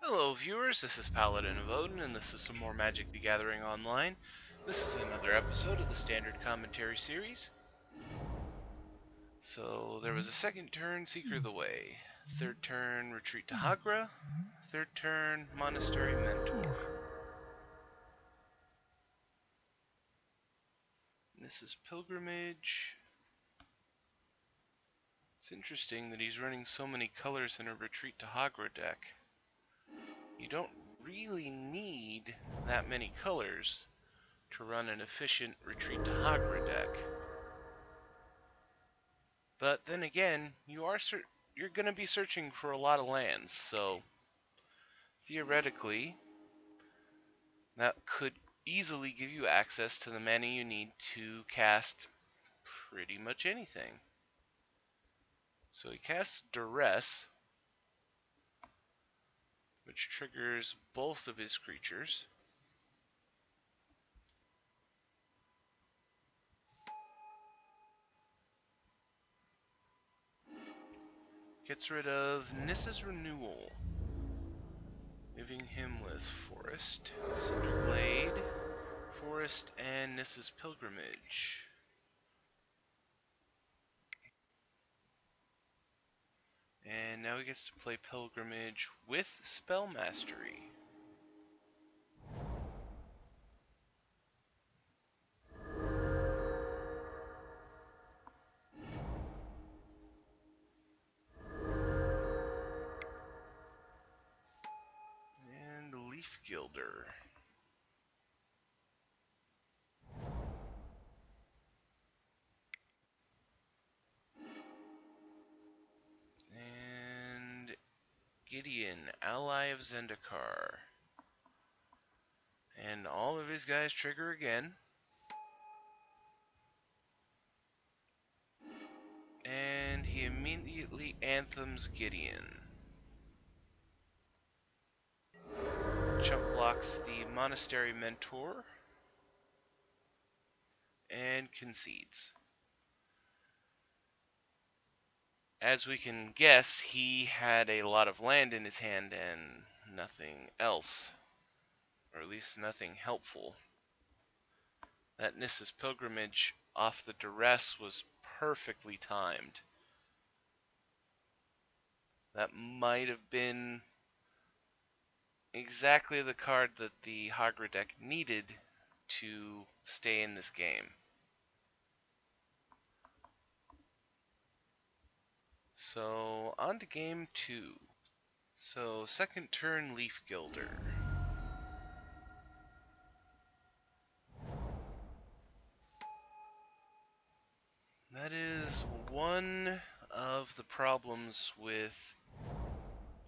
Hello viewers, this is Paladin of Odin, and this is some more Magic the Gathering Online. This is another episode of the Standard Commentary series. So, there was a second turn, Seeker the Way. Third turn, Retreat to Hagra. Third turn, Monastery Mentor. And this is Pilgrimage. It's interesting that he's running so many colors in a Retreat to Hagra deck. You don't really need that many colors to run an efficient Retreat to Hagra deck. But then again, you're going to be searching for a lot of lands, so theoretically, that could easily give you access to the mana you need to cast pretty much anything. So he casts Duress, which triggers both of his creatures. Gets rid of Nissa's Renewal, leaving him with Forest, Cinderglade, Forest, and Nissa's Pilgrimage. And now he gets to play Pilgrimage with Spell Mastery. And Leaf Gilder. And Gideon, ally of Zendikar. And all of his guys trigger again. And he immediately anthems Gideon. Chump blocks the Monastery Mentor. And concedes. As we can guess, he had a lot of land in his hand and nothing else. Or at least nothing helpful. That Nissa's Pilgrimage off the Duress was perfectly timed. That might have been exactly the card that the Hagra deck needed to stay in this game. So, on to game 2. So, second turn Leaf Gilder. That is one of the problems with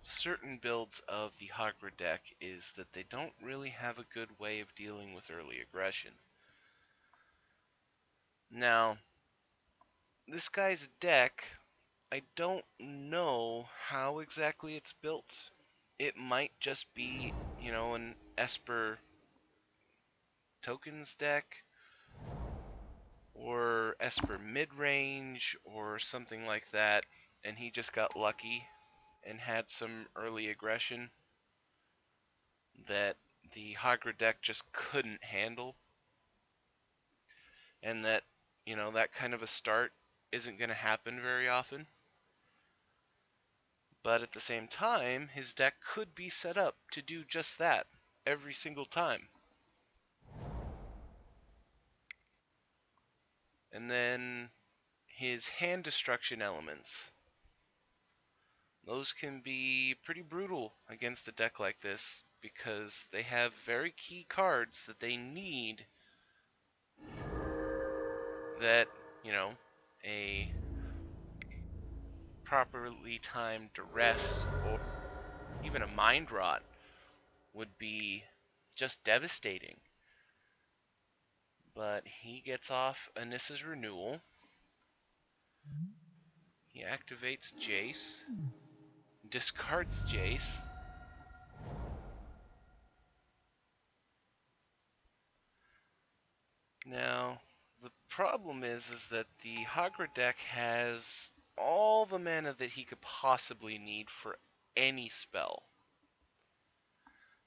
certain builds of the Hagra deck, is that they don't really have a good way of dealing with early aggression. Now, this guy's deck, I don't know how exactly it's built. It might just be, an Esper tokens deck, or Esper Midrange, or something like that, and he just got lucky and had some early aggression that the Hagra deck just couldn't handle, and that, that kind of a start isn't going to happen very often. But at the same time, his deck could be set up to do just that every single time. And then his hand destruction elements. Those can be pretty brutal against a deck like this because they have very key cards that they need that, a properly timed duress or even a mind rot would be just devastating. But he gets off Anissa's Renewal. He activates Jace, discards Jace, now the problem is that the Hagra deck has all the mana that he could possibly need for any spell.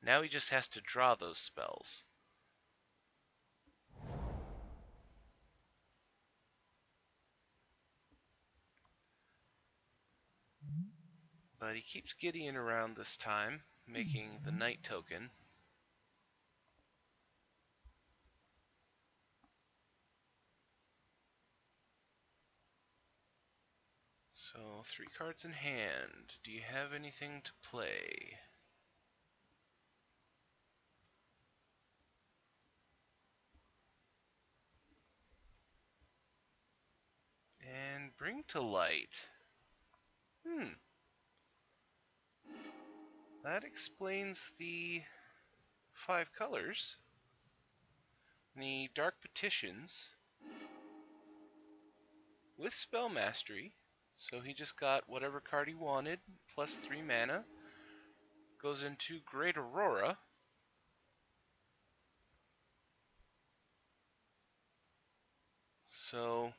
Now he just has to draw those spells. But he keeps Gideon around this time, making the Knight token. So, 3 cards in hand. Do you have anything to play? And Bring to Light. That explains the 5 colors. The Dark Petitions with Spell Mastery. So he just got whatever card he wanted, plus 3 mana. Goes into Great Aurora. So,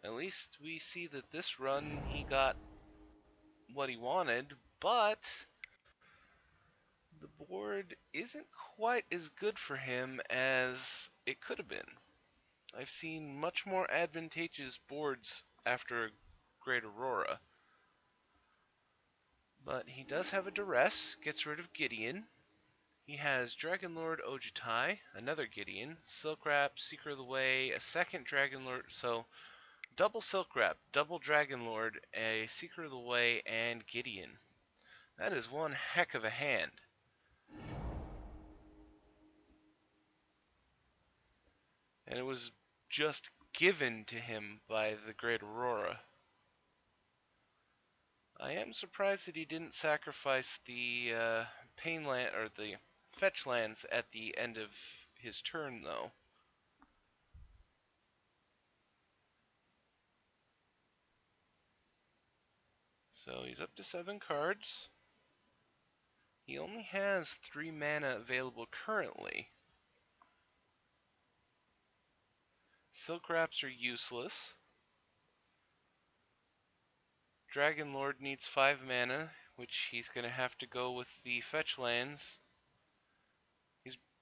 at least we see that this run he got what he wanted, but the board isn't quite as good for him as it could have been. I've seen much more advantageous boards after Great Aurora. But he does have a Duress, gets rid of Gideon. He has Dragonlord Ojutai, another Gideon, Silk Wrap, Seeker of the Way, a second Dragonlord, so double Silk Wrap, double Dragonlord, a Seeker of the Way, and Gideon. That is one heck of a hand. And it was just given to him by the Great Aurora. I am surprised that he didn't sacrifice the pain land or the fetch lands at the end of his turn, though. So he's up to 7 cards. He only has 3 mana available currently. Silk Wraps are useless. Dragonlord needs 5 mana, which he's going to have to go with the fetch lands.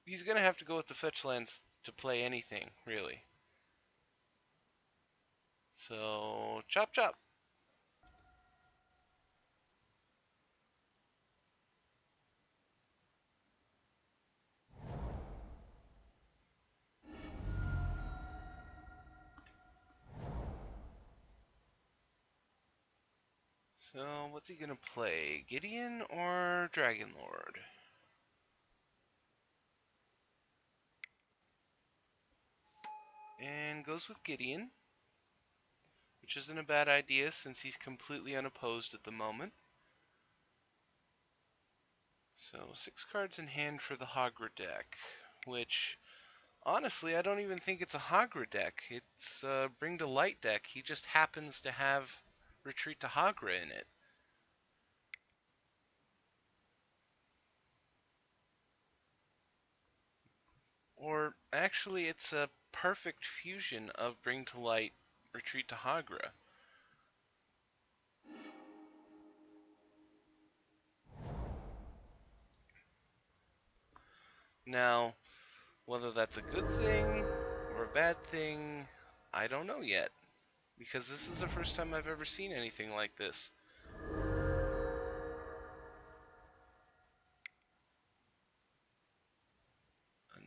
He's going to have to go with the fetch lands to play anything, really. So, chop chop. So, what's he going to play? Gideon or Dragonlord? And goes with Gideon, which isn't a bad idea since he's completely unopposed at the moment. So 6 cards in hand for the Hagra deck, which honestly I don't even think it's a Hagra deck. It's a Bring to Light deck. He just happens to have Retreat to Hagra in it. Or actually it's a perfect fusion of Bring to Light, Retreat to Hagra. Now, whether that's a good thing or a bad thing, I don't know yet, because this is the first time I've ever seen anything like this.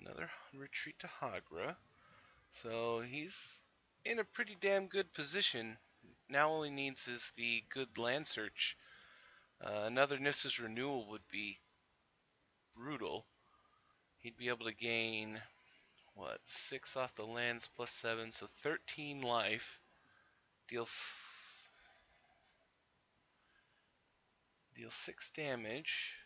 Another Retreat to Hagra. So he's in a pretty damn good position. Now all he needs is the good land search. Another Nissa's Renewal would be brutal. He'd be able to gain, what, 6 off the lands plus 7, so 13 life. Deal 6 damage.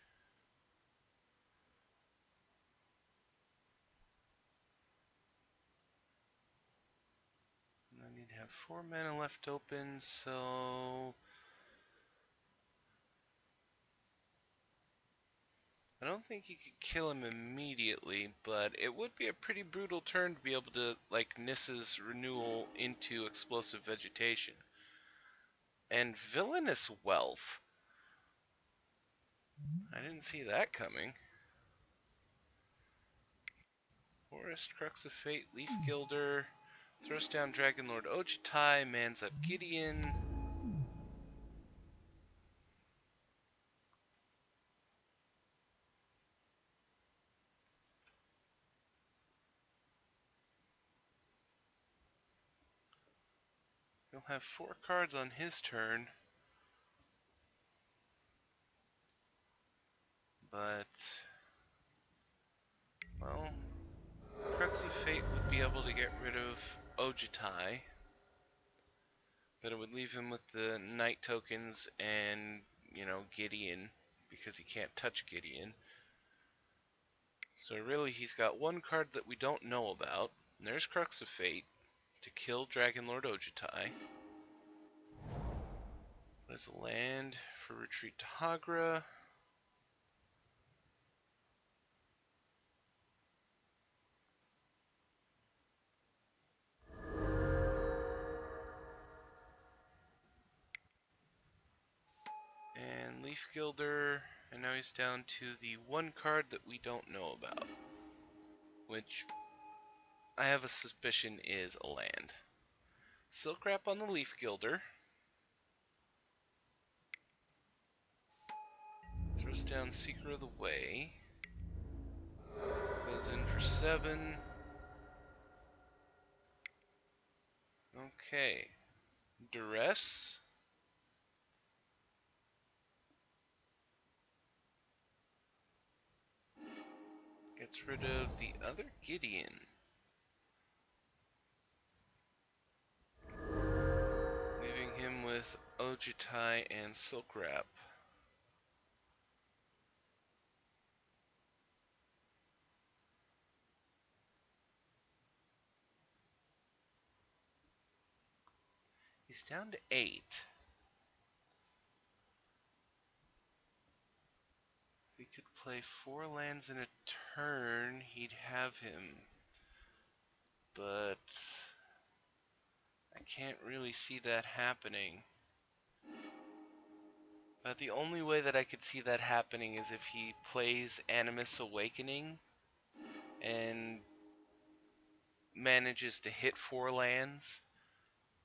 And I need to have 4 mana left open, so I don't think you could kill him immediately, but it would be a pretty brutal turn to be able to, like, Nissa's Renewal into Explosive Vegetation. And Villainous Wealth. I didn't see that coming. Forest, Crux of Fate, Leaf Gilder, throws down Dragon Lord Ojitai, mans up Gideon. He'll have 4 cards on his turn, but, well, Crux of Fate would be able to get rid of Ojitai, but it would leave him with the Knight tokens and, Gideon, because he can't touch Gideon. So really, he's got 1 card that we don't know about, and there's Crux of Fate to kill Dragon Lord Ojitai. There's a land for retreat to Hagra. And Leaf Gilder, and now he's down to the 1 card that we don't know about, which I have a suspicion is a land. Silk Wrap on the Leaf Gilder. Throws down Seeker of the Way. Goes in for 7. Okay. Duress. Gets rid of the other Gideon. Leaving him with Ojitai and Silk Wrap. He's down to 8. If he could play 4 lands in a turn, he'd have him. But I can't really see that happening. But the only way that I could see that happening is if he plays Animus Awakening and manages to hit 4 lands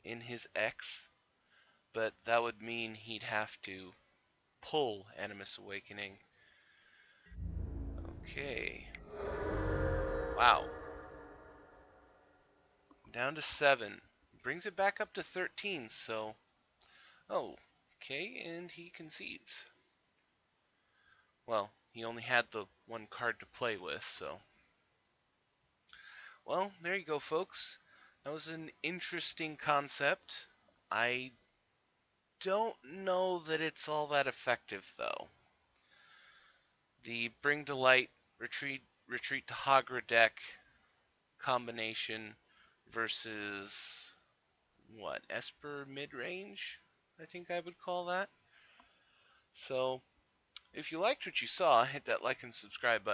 in his X. But that would mean he'd have to pull Animus Awakening. Okay. Wow. Down to 7. Brings it back up to 13, so... Oh, okay, and he concedes. Well, he only had the 1 card to play with, so... Well, there you go, folks. That was an interesting concept. I don't know that it's all that effective, though. The Bring to Light, Retreat to Hagra deck combination versus, what, Esper Midrange? I think I would call that. So, if you liked what you saw, hit that like and subscribe button.